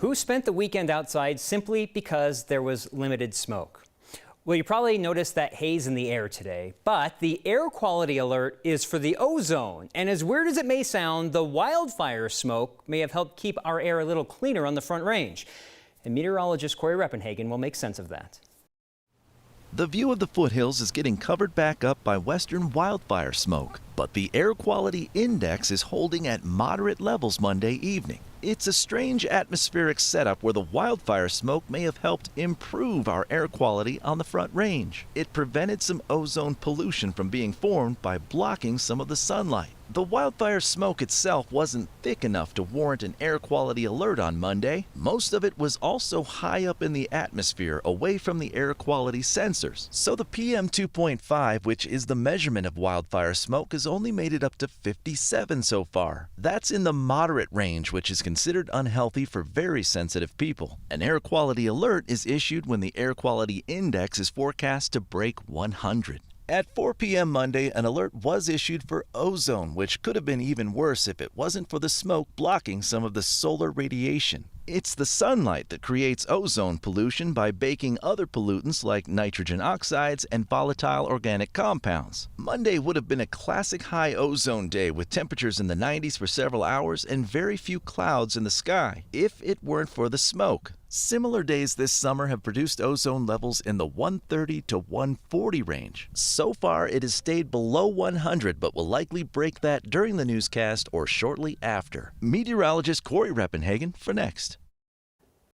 Who spent the weekend outside simply because there was limited smoke? Well, you probably noticed that haze in the air today, but the air quality alert is for the ozone. And as weird as it may sound, the wildfire smoke may have helped keep our air a little cleaner on the Front Range. And meteorologist Corey Reppenhagen will make sense of that. The view of the foothills is getting covered back up by western wildfire smoke, but the air quality index is holding at moderate levels Monday evening. It's a strange atmospheric setup where the wildfire smoke may have helped improve our air quality on the Front Range. It prevented some ozone pollution from being formed by blocking some of the sunlight. The wildfire smoke itself wasn't thick enough to warrant an air quality alert on Monday. Most of it was also high up in the atmosphere, away from the air quality sensors. So the PM 2.5, which is the measurement of wildfire smoke, has only made it up to 57 so far. That's in the moderate range, which is considered unhealthy for very sensitive people. An air quality alert is issued when the air quality index is forecast to break 100. At 4 p.m. Monday, an alert was issued for ozone, which could have been even worse if it wasn't for the smoke blocking some of the solar radiation. It's the sunlight that creates ozone pollution by baking other pollutants like nitrogen oxides and volatile organic compounds. Monday would have been a classic high ozone day with temperatures in the 90s for several hours and very few clouds in the sky, if it weren't for the smoke. Similar days this summer have produced ozone levels in the 130 to 140 range. So far, it has stayed below 100, but will likely break that during the newscast or shortly after. Meteorologist Corey Reppenhagen for Next.